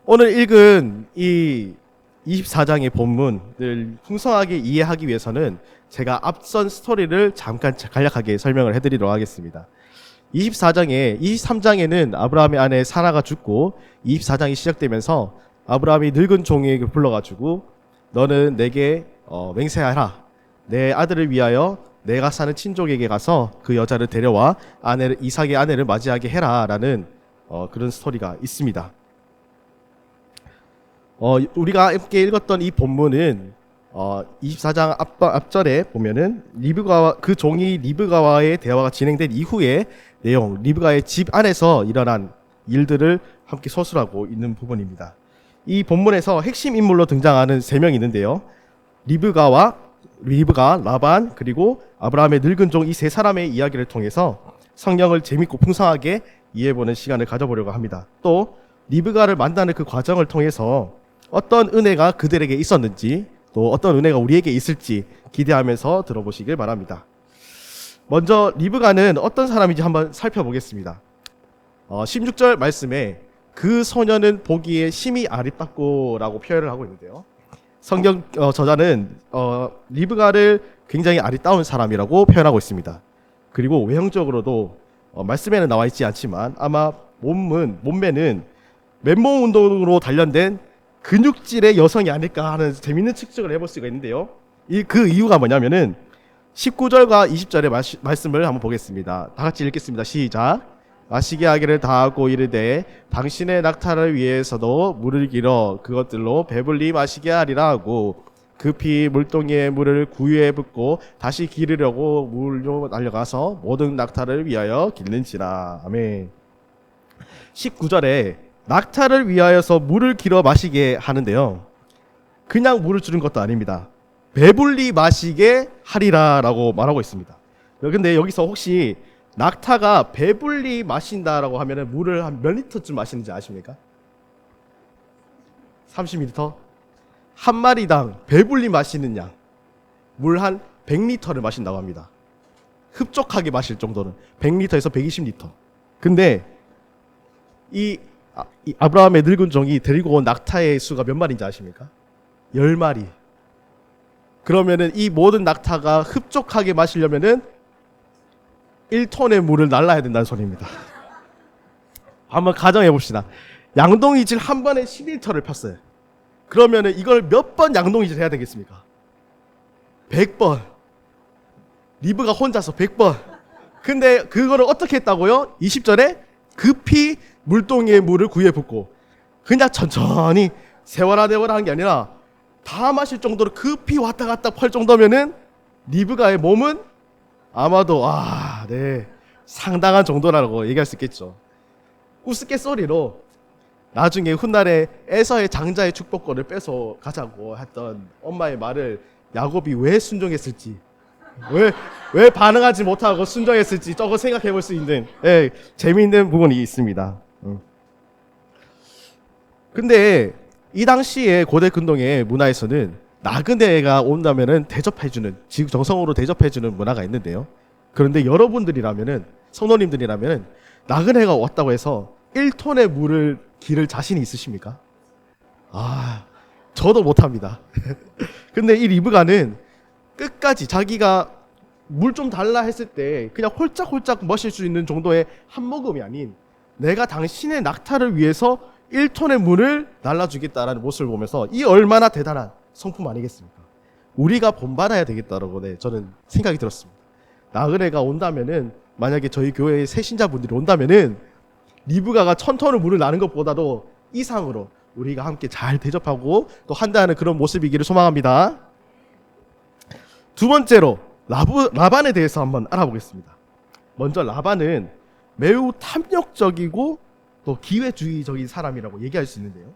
오늘 읽은 이 24장의 본문을 풍성하게 이해하기 위해서는 제가 앞선 스토리를 잠깐 간략하게 설명을 해드리도록 하겠습니다. 24장에 23장에는 아브라함의 아내 사라가 죽고 24장이 시작되면서 아브라함이 늙은 종에게 불러가지고 너는 내게 맹세하라. 내 아들을 위하여 내가 사는 친족에게 가서 그 여자를 데려와 이삭의 아내를 맞이하게 해라라는 그런 스토리가 있습니다. 우리가 함께 읽었던 이 본문은 24장 앞절에 보면은 그 종이 리브가와의 대화가 진행된 이후의 내용, 리브가의 집 안에서 일어난 일들을 함께 서술하고 있는 부분입니다. 이 본문에서 핵심 인물로 등장하는 3명이 있는데요. 리브가, 라반, 그리고 아브라함의 늙은 종 이 3사람의 이야기를 통해서 성경을 재밌고 풍성하게 이해해보는 시간을 가져보려고 합니다. 또 리브가를 만나는 그 과정을 통해서 어떤 은혜가 그들에게 있었는지, 또 어떤 은혜가 우리에게 있을지 기대하면서 들어보시길 바랍니다. 먼저 리브가는 어떤 사람인지 한번 살펴보겠습니다. 16절 말씀에 그 소녀는 보기에 심히 아리따고라고 표현을 하고 있는데요. 성경 저자는 리브가를 굉장히 아리따운 사람이라고 표현하고 있습니다. 그리고 외형적으로도 말씀에는 나와 있지 않지만 아마 몸매는 맨몸 운동으로 단련된 근육질의 여성이 아닐까 하는 재밌는 측정을 해볼 수가 있는데요. 그 이유가 뭐냐면은 19절과 20절의 말씀을 한번 보겠습니다. 다 같이 읽겠습니다. 시작. 마시게 하기를 다하고 이르되 당신의 낙타를 위해서도 물을 길어 그것들로 배불리 마시게 하리라 하고 급히 물동이에 물을 구유에 붓고 다시 기르려고 물로 달려가서 모든 낙타를 위하여 길는지라. 아멘. 19절에 낙타를 위하여서 물을 길어 마시게 하는데요. 그냥 물을 주는 것도 아닙니다. 배불리 마시게 하리라 라고 말하고 있습니다. 근데 여기서 혹시 낙타가 배불리 마신다라고 하면 물을 한 몇 리터쯤 마시는지 아십니까? 30리터? 한 마리당 배불리 마시는 양, 물 한 100리터를 마신다고 합니다. 흡족하게 마실 정도는 100리터에서 120리터. 근데 이 아브라함의 늙은 종이 데리고 온 낙타의 수가 몇 마리인지 아십니까? 10마리. 그러면은 이 모든 낙타가 흡족하게 마시려면은 1톤의 물을 날라야 된다는 소리입니다. 한번 가정해 봅시다. 양동이질 한 번에 10리터를 폈어요. 그러면은 이걸 몇 번 양동이질 해야 되겠습니까? 100번. 리브가 혼자서 100번. 근데 그거를 어떻게 했다고요? 20절에 급히 물동이에 물을 구해 붓고 그냥 천천히 세워라 한 게 아니라 다 마실 정도로 급히 왔다 갔다 펄 정도면은 리브가의 몸은 아마도 상당한 정도라고 얘기할 수 있겠죠. 우스갯소리로 나중에 훗날에 에서의 장자의 축복권을 뺏어 가자고 했던 엄마의 말을 야곱이 왜 순종했을지, 왜 반응하지 못하고 순종했을지 저거 생각해 볼 수 있는 재미있는 부분이 있습니다. 근데 이 당시에 고대 근동의 문화에서는 나그네가 온다면은 대접해주는, 정성으로 대접해주는 문화가 있는데요. 그런데 여러분들이라면은, 성도님들이라면은 나그네가 왔다고 해서 1톤의 물을 기를 자신이 있으십니까? 저도 못합니다. 근데 이 리브가는 끝까지 자기가 물 좀 달라 했을 때 그냥 홀짝홀짝 마실 수 있는 정도의 한 모금이 아닌 내가 당신의 낙타를 위해서 1톤의 물을 날라주겠다라는 모습을 보면서 이 얼마나 대단한 성품 아니겠습니까? 우리가 본받아야 되겠다라고 저는 생각이 들었습니다. 나그네가 온다면은, 만약에 저희 교회의 새신자분들이 온다면은 리브가가 1000톤의 물을 나는 것보다도 이상으로 우리가 함께 잘 대접하고 또 한다는 그런 모습이기를 소망합니다. 두 번째로 라반에 대해서 한번 알아보겠습니다. 먼저 라반은 매우 탐욕적이고 또 기회주의적인 사람이라고 얘기할 수 있는데요.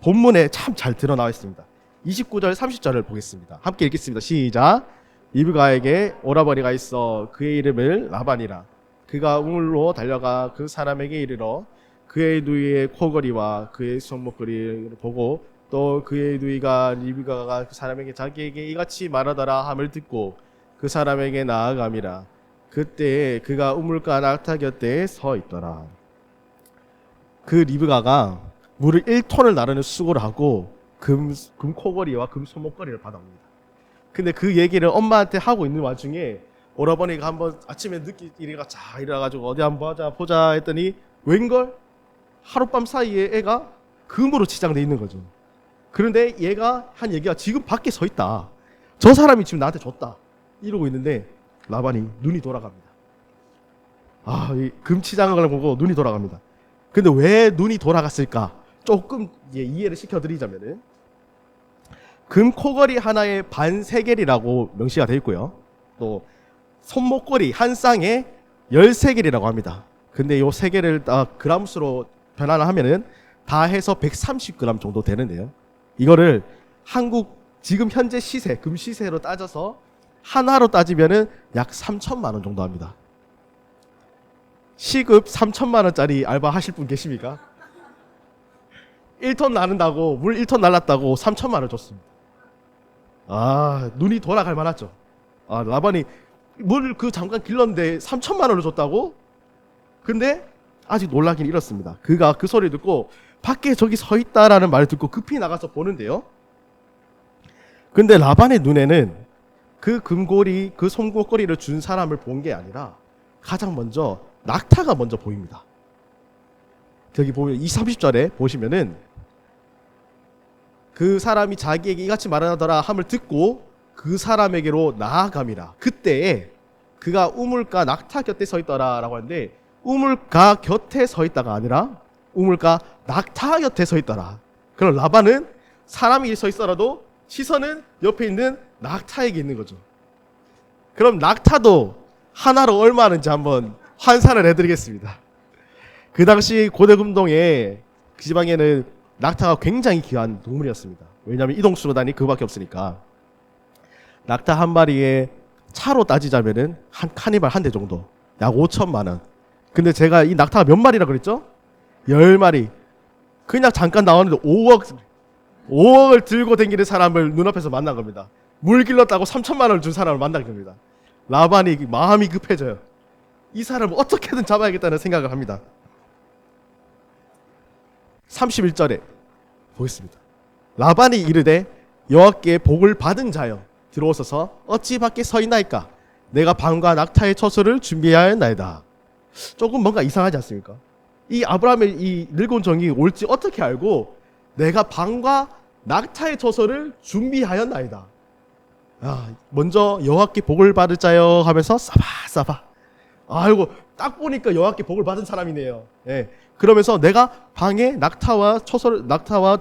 본문에 참 잘 드러나와 있습니다. 29절 30절을 보겠습니다. 함께 읽겠습니다. 시작. 리브가에게 오라버니가 있어 그의 이름을 라반이라. 그가 우물로 달려가 그 사람에게 이르러 그의 누이의 코걸이와 그의 손목걸이를 보고 또 그의 누이가 리브가가 그 사람에게 자기에게 이같이 말하더라 함을 듣고 그 사람에게 나아감이라. 그때 그가 우물가 낙타 곁에 서 있더라. 그 리브가가 무려 1톤을 나르는 수고를 하고 금 코걸이와 금 손목걸이를 받아옵니다. 근데 그 얘기를 엄마한테 하고 있는 와중에 오라버니가 한번 아침에 늦게 일어나가지고 어디 한번 보자 했더니 웬걸 하룻밤 사이에 애가 금으로 치장돼 있는 거죠. 그런데 얘가 한 얘기가 지금 밖에 서 있다. 저 사람이 지금 나한테 줬다. 이러고 있는데 라반이 눈이 돌아갑니다. 이 금치장을 보고 눈이 돌아갑니다. 근데 왜 눈이 돌아갔을까? 조금 이해를 시켜드리자면은 금 코걸이 하나에 반 세겔이라고 명시가 되어 있고요. 또 손목걸이 한 쌍에 13겔이라고 합니다. 근데 요 세 개를 그람수로 변환을 하면은 다 해서 130g 정도 되는데요. 이거를 한국 지금 현재 시세, 금 시세로 따져서 하나로 따지면은 약 3천만 원 정도 합니다. 시급 3천만 원짜리 알바 하실 분 계십니까? 1톤 나른다고 물 1톤 날랐다고 3천만 원 줬습니다. 눈이 돌아갈 만하죠. 라반이 물 그 잠깐 길렀는데 3천만 원을 줬다고? 근데 아직 놀라긴 이렇습니다. 그가 그 소리 듣고 밖에 저기 서 있다라는 말을 듣고 급히 나가서 보는데요. 근데 라반의 눈에는 그 금고리, 그 손목걸이를 준 사람을 본 게 아니라 가장 먼저 낙타가 먼저 보입니다. 저기 보면 30절에 보시면은 그 사람이 자기에게 이같이 말하더라 함을 듣고 그 사람에게로 나아감이라. 그때에 그가 우물가 낙타 곁에 서 있더라라고 하는데 우물가 곁에 서 있다가 아니라 우물가 낙타 곁에 서 있더라. 그럼 라반은 사람이 서 있어라도 시선은 옆에 있는 낙타에게 있는 거죠. 그럼 낙타도 하나로 얼마 하는지 한번 환산을 해드리겠습니다. 그 당시 고대금동에 그 지방에는 낙타가 굉장히 귀한 동물이었습니다. 왜냐하면 이동수로단이 그밖에 없으니까. 낙타 한 마리에 차로 따지자면은 한 카니발 한 대 정도, 약 5천만 원. 근데 제가 이 낙타가 몇 마리라 그랬죠? 10마리. 그냥 잠깐 나왔는데 5억을 들고 다니는 사람을 눈앞에서 만난 겁니다. 물 길렀다고 3천만 원을 준 사람을 만난 겁니다. 라반이 마음이 급해져요. 이 사람을 어떻게든 잡아야겠다는 생각을 합니다. 31절에 보겠습니다. 라반이 이르되 여호와께 복을 받은 자여 들어오소서 어찌 밖에 서 있나이까 내가 밤과 낙타의 처소를 준비하였나이다. 조금 뭔가 이상하지 않습니까? 이 아브라함의 이 늙은 종이 올지 어떻게 알고 내가 밤과 낙타의 처소를 준비하였나이다. 먼저 여호와께 복을 받을 자여 하면서 싸바 아이고 딱 보니까 여호와께 복을 받은 사람이네요. 그러면서 내가 방에 낙타와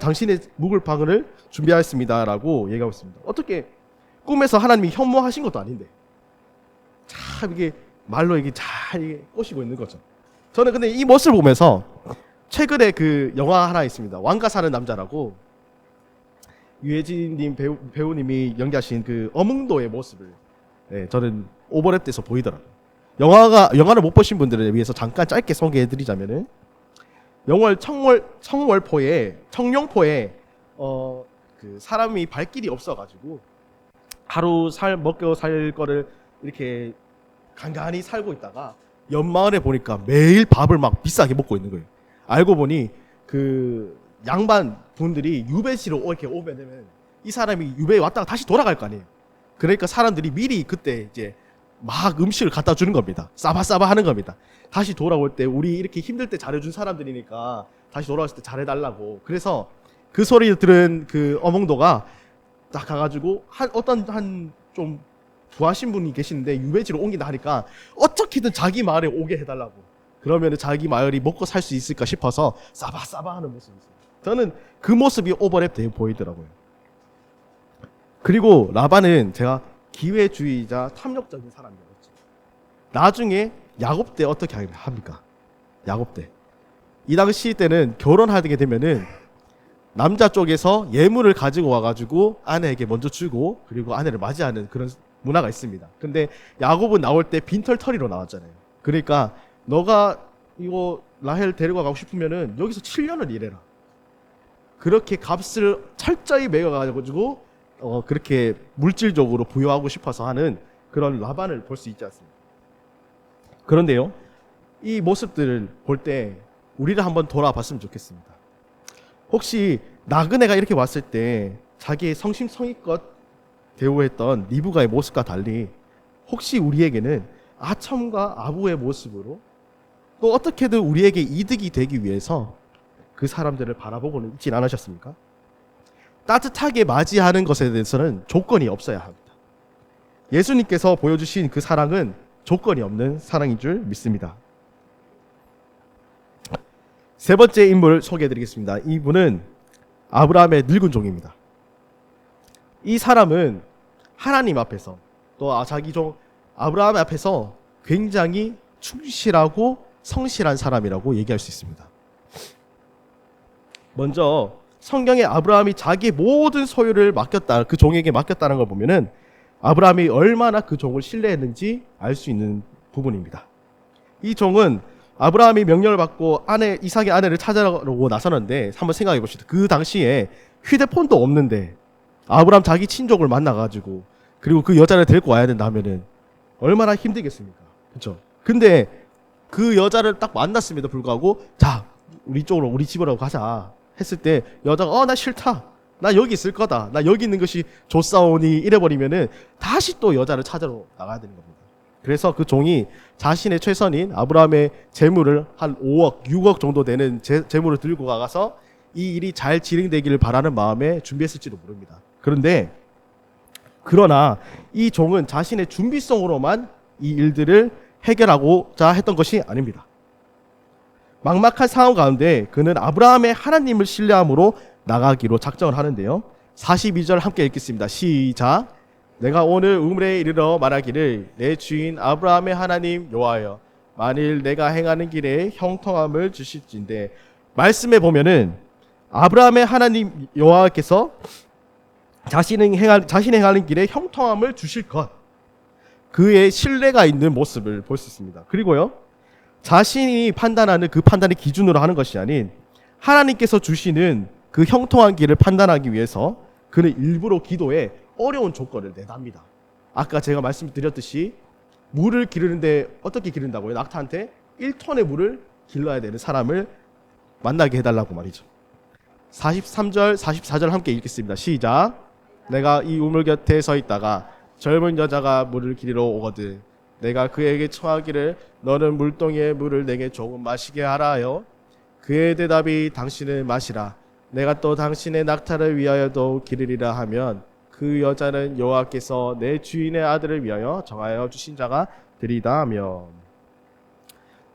당신의 묵을 방을 준비하였습니다라고 얘기하고 있습니다. 어떻게 꿈에서 하나님이 현모하신 것도 아닌데 참 이게 말로 이게 잘 꼬시고 있는 거죠. 저는 근데 이 모습을 보면서 최근에 그 영화 하나 있습니다. 왕가 사는 남자라고 유해진님 배우님이 연기하신 그 어몽도의 모습을 저는 오버랩 돼서 보이더라고요. 영화를 못 보신 분들을 위해서 잠깐 짧게 소개해드리자면은 청룡포에 그 사람이 발길이 없어가지고 하루 먹고 살 거를 이렇게 간간히 살고 있다가 옆마을에 보니까 매일 밥을 막 비싸게 먹고 있는 거예요. 알고 보니 그 양반 분들이 유배지로 이렇게 오게 되면 이 사람이 유배에 왔다가 다시 돌아갈 거 아니에요. 그러니까 사람들이 미리 그때 이제 막 음식을 갖다 주는 겁니다. 싸바싸바 하는 겁니다. 다시 돌아올 때 우리 이렇게 힘들 때 잘해준 사람들이니까 다시 돌아왔을 때 잘해달라고. 그래서 그 소리를 들은 그 어몽도가 딱 가가지고 어떤 좀 부하신 분이 계시는데 유배지로 옮긴다 하니까 어떻게든 자기 마을에 오게 해달라고. 그러면 자기 마을이 먹고 살 수 있을까 싶어서 싸바싸바 하는 모습이 있어요. 저는 그 모습이 오버랩 돼 보이더라고요. 그리고 라반은 제가 기회주의자 탐욕적인 사람이었죠. 나중에 야곱 때 어떻게 합니까? 야곱 때. 이 당시 때는 결혼하게 되면은 남자 쪽에서 예물을 가지고 와가지고 아내에게 먼저 주고 그리고 아내를 맞이하는 그런 문화가 있습니다. 근데 야곱은 나올 때 빈털터리로 나왔잖아요. 그러니까 너가 이거 라헬 데리고 가고 싶으면은 여기서 7년을 일해라. 그렇게 값을 철저히 매겨가지고 그렇게 물질적으로 부여하고 싶어서 하는 그런 라반을 볼 수 있지 않습니까? 그런데요, 이 모습들을 볼 때 우리를 한번 돌아봤으면 좋겠습니다. 혹시 나그네가 이렇게 왔을 때 자기의 성심성의껏 대우했던 리브가의 모습과 달리 혹시 우리에게는 아첨과 아부의 모습으로 또 어떻게든 우리에게 이득이 되기 위해서 그 사람들을 바라보고는 있진 않으셨습니까? 따뜻하게 맞이하는 것에 대해서는 조건이 없어야 합니다. 예수님께서 보여주신 그 사랑은 조건이 없는 사랑인 줄 믿습니다. 세 번째 인물 소개해드리겠습니다. 이분은 아브라함의 늙은 종입니다. 이 사람은 하나님 앞에서 또 자기 종 아브라함 앞에서 굉장히 충실하고 성실한 사람이라고 얘기할 수 있습니다. 먼저 성경에 아브라함이 자기 모든 소유를 맡겼다, 그 종에게 맡겼다는 걸 보면은 아브라함이 얼마나 그 종을 신뢰했는지 알 수 있는 부분입니다. 이 종은 아브라함이 명령을 받고 이삭의 아내를 찾아오고 나서는데 한번 생각해 봅시다. 그 당시에 휴대폰도 없는데 아브라함 자기 친족을 만나가지고 그리고 그 여자를 데리고 와야 된다면은 얼마나 힘들겠습니까? 그렇죠? 근데 그 여자를 딱 만났음에도 불구하고 자, 우리 쪽으로 우리 집으로 가자 했을 때 여자가 나 싫다. 나 여기 있을 거다. 나 여기 있는 것이 좋사오니 이래버리면은 다시 또 여자를 찾으러 나가야 되는 겁니다. 그래서 그 종이 자신의 최선인 아브라함의 재물을 한 5억, 6억 정도 되는 재물을 들고 가서 이 일이 잘 진행되기를 바라는 마음에 준비했을지도 모릅니다. 그러나 이 종은 자신의 준비성으로만 이 일들을 해결하고자 했던 것이 아닙니다. 막막한 상황 가운데 그는 아브라함의 하나님을 신뢰함으로 나가기로 작정을 하는데요. 42절 함께 읽겠습니다. 시작. 내가 오늘 우물에 이르러 말하기를 내 주인 아브라함의 하나님 여호와여 만일 내가 행하는 길에 형통함을 주실진대. 말씀에 보면은 아브라함의 하나님 여호와께서 자신이 행하는 길에 형통함을 주실 것, 그의 신뢰가 있는 모습을 볼 수 있습니다. 그리고요, 자신이 판단하는 그 판단의 기준으로 하는 것이 아닌 하나님께서 주시는 그 형통한 길을 판단하기 위해서 그는 일부러 기도에 어려운 조건을 내답니다. 아까 제가 말씀드렸듯이 물을 기르는데 어떻게 기른다고요? 낙타한테 1톤의 물을 길러야 되는 사람을 만나게 해달라고 말이죠. 43절, 44절 함께 읽겠습니다. 시작. 내가 이 우물 곁에 서 있다가 젊은 여자가 물을 기르러 오거든 내가 그에게 청하기를 너는 물동이의 물을 내게 조금 마시게 하라 하여 그의 대답이 당신을 마시라 내가 또 당신의 낙타를 위하여도 기르리라 하면 그 여자는 여호와께서 내 주인의 아들을 위하여 정하여 주신 자가 되리다 하며,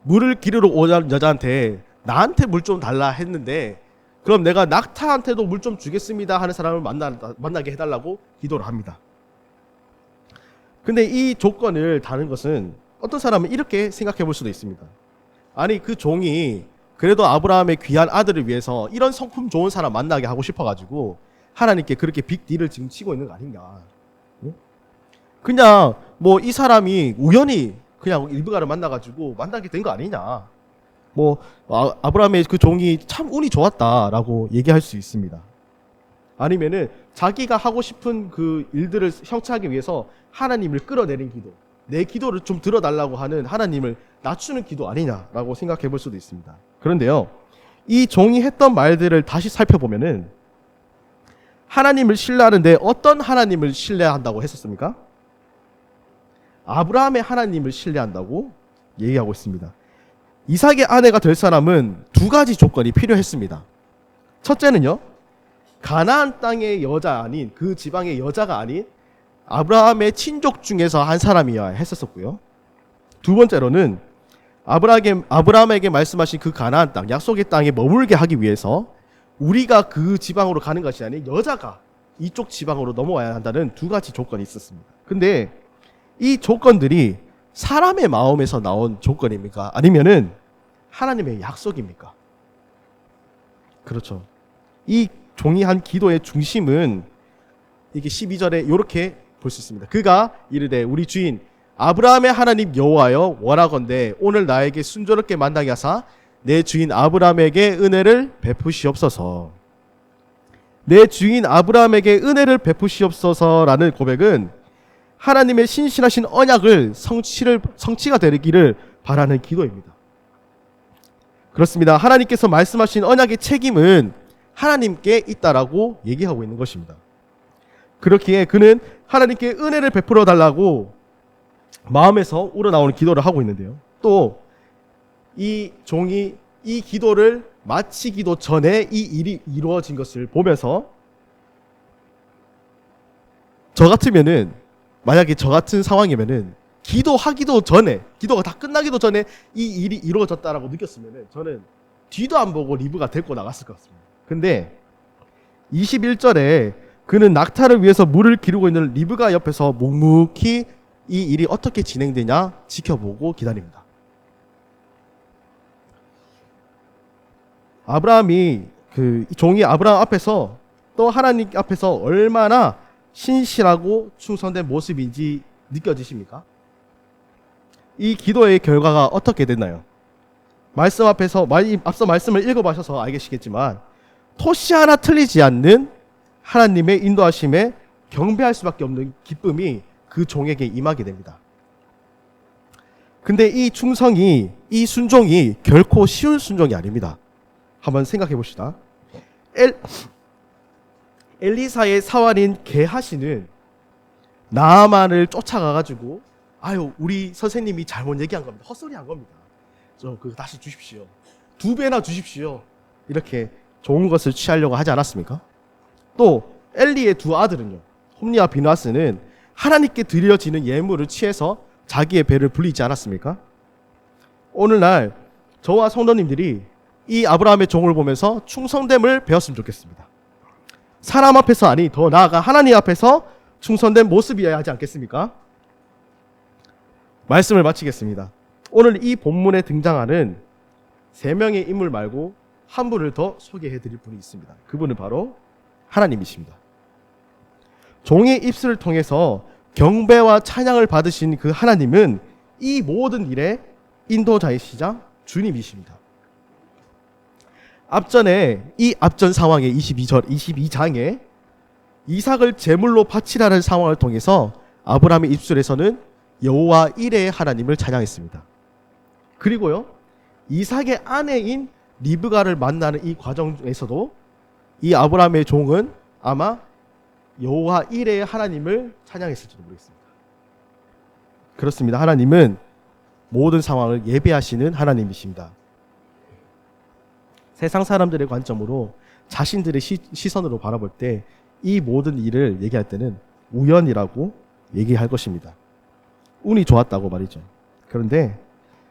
물을 기르러 오는 여자한테 나한테 물 좀 달라 했는데 그럼 내가 낙타한테도 물 좀 주겠습니다 하는 사람을 만나게 해달라고 기도를 합니다. 근데 이 조건을 다는 것은 어떤 사람은 이렇게 생각해 볼 수도 있습니다. 아니 그 종이 그래도 아브라함의 귀한 아들을 위해서 이런 성품 좋은 사람 만나게 하고 싶어가지고 하나님께 그렇게 빅딜을 지금 치고 있는 거 아닌가. 그냥 뭐 이 사람이 우연히 그냥 리브가를 만나가지고 만나게 된 거 아니냐. 뭐 아브라함의 그 종이 참 운이 좋았다라고 얘기할 수 있습니다. 아니면은 자기가 하고 싶은 그 일들을 형체하기 위해서 하나님을 끌어내린 기도, 내 기도를 좀 들어달라고 하는 하나님을 낮추는 기도 아니냐라고 생각해 볼 수도 있습니다. 그런데요, 이 종이 했던 말들을 다시 살펴보면은 하나님을 신뢰하는데 어떤 하나님을 신뢰한다고 했었습니까? 아브라함의 하나님을 신뢰한다고 얘기하고 있습니다. 이삭의 아내가 될 사람은 두 가지 조건이 필요했습니다. 첫째는요, 가나안 땅의 여자 아닌, 그 지방의 여자가 아닌 아브라함의 친족 중에서 한 사람이어야 했었고요. 두 번째로는 아브라함에게 말씀하신 그 가나안 땅, 약속의 땅에 머물게 하기 위해서 우리가 그 지방으로 가는 것이 아닌 여자가 이쪽 지방으로 넘어와야 한다는 두 가지 조건이 있었습니다. 근데 이 조건들이 사람의 마음에서 나온 조건입니까? 아니면은 하나님의 약속입니까? 그렇죠. 이 종이 한 기도의 중심은 이게 12절에 이렇게 볼 수 있습니다. 그가 이르되 우리 주인 아브라함의 하나님 여호와여 원하건대 오늘 나에게 순조롭게 만나게 하사 내 주인 아브라함에게 은혜를 베푸시옵소서. 내 주인 아브라함에게 은혜를 베푸시옵소서라는 고백은 하나님의 신실하신 언약을 성취가 되기를 바라는 기도입니다. 그렇습니다. 하나님께서 말씀하신 언약의 책임은 하나님께 있다라고 얘기하고 있는 것입니다. 그렇기에 그는 하나님께 은혜를 베풀어 달라고 마음에서 우러나오는 기도를 하고 있는데요. 또 이 종이 이 기도를 마치기도 전에 이 일이 이루어진 것을 보면서 저 같으면은, 만약에 저 같은 상황이면은 기도하기도 전에, 기도가 다 끝나기도 전에 이 일이 이루어졌다라고 느꼈으면은 저는 뒤도 안 보고 리브가 데리고 나갔을 것 같습니다. 근데 21절에 그는 낙타를 위해서 물을 기르고 있는 리브가 옆에서 묵묵히 이 일이 어떻게 진행되냐 지켜보고 기다립니다. 아브라함이 종이 아브라함 앞에서 또 하나님 앞에서 얼마나 신실하고 충성된 모습인지 느껴지십니까? 이 기도의 결과가 어떻게 됐나요? 말씀 앞에서 앞서 말씀을 읽어보셔서 알겠시겠지만 토시 하나 틀리지 않는 하나님의 인도하심에 경배할 수밖에 없는 기쁨이 그 종에게 임하게 됩니다. 근데 이 충성이, 이 순종이 결코 쉬운 순종이 아닙니다. 한번 생각해 봅시다. 엘리사의 사환인 게하시는 나아만을 쫓아가가지고 우리 선생님이 잘못 얘기한 겁니다. 헛소리 한 겁니다. 좀 그거 다시 주십시오. 2배나 주십시오. 이렇게 좋은 것을 취하려고 하지 않았습니까? 또 엘리의 두 아들은요, 홈리와 비누아스는 하나님께 드려지는 예물을 취해서 자기의 배를 불리지 않았습니까? 오늘날 저와 성도님들이 이 아브라함의 종을 보면서 충성됨을 배웠으면 좋겠습니다. 사람 앞에서 아니, 더 나아가 하나님 앞에서 충성된 모습이어야 하지 않겠습니까? 말씀을 마치겠습니다. 오늘 이 본문에 등장하는 3명의 인물 말고 한 분을 더 소개해 드릴 분이 있습니다. 그분은 바로 하나님이십니다. 종의 입술을 통해서 경배와 찬양을 받으신 그 하나님은 이 모든 일의 인도자이시자 주님이십니다. 앞전에 이 앞전 상황의 22장에 이삭을 제물로 바치라는 상황을 통해서 아브라함의 입술에서는 여호와 이레의 하나님을 찬양했습니다. 그리고요, 이삭의 아내인 리브가를 만나는 이 과정에서도 이 아브라함의 종은 아마 여호와 이레의 하나님을 찬양했을지도 모르겠습니다. 그렇습니다. 하나님은 모든 상황을 예배하시는 하나님이십니다. 세상 사람들의 관점으로 자신들의 시선으로 바라볼 때 이 모든 일을 얘기할 때는 우연이라고 얘기할 것입니다. 운이 좋았다고 말이죠. 그런데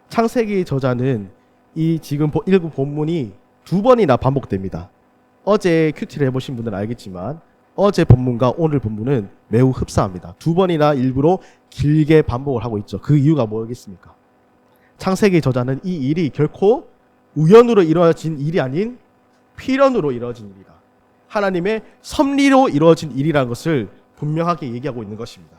창세기 저자는 이 지금 읽은 본문이 2번이나 반복됩니다. 어제 큐티를 해보신 분들은 알겠지만 어제 본문과 오늘 본문은 매우 흡사합니다. 2번이나 일부러 길게 반복을 하고 있죠. 그 이유가 뭐겠습니까? 창세기 저자는 이 일이 결코 우연으로 이루어진 일이 아닌 필연으로 이루어진 일이다. 하나님의 섭리로 이루어진 일이라는 것을 분명하게 얘기하고 있는 것입니다.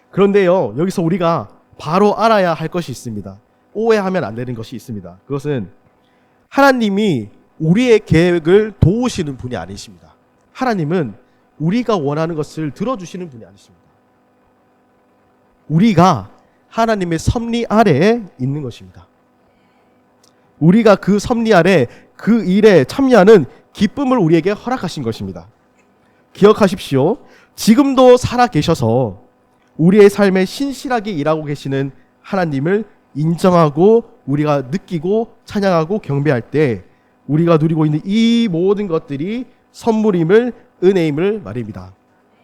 그런데요, 여기서 우리가 바로 알아야 할 것이 있습니다. 오해하면 안 되는 것이 있습니다. 그것은 하나님이 우리의 계획을 도우시는 분이 아니십니다. 하나님은 우리가 원하는 것을 들어주시는 분이 아니십니다. 우리가 하나님의 섭리 아래에 있는 것입니다. 우리가 그 섭리 아래 그 일에 참여하는 기쁨을 우리에게 허락하신 것입니다. 기억하십시오. 지금도 살아 계셔서 우리의 삶에 신실하게 일하고 계시는 하나님을 인정하고 우리가 느끼고 찬양하고 경배할 때 우리가 누리고 있는 이 모든 것들이 선물임을, 은혜임을 말입니다.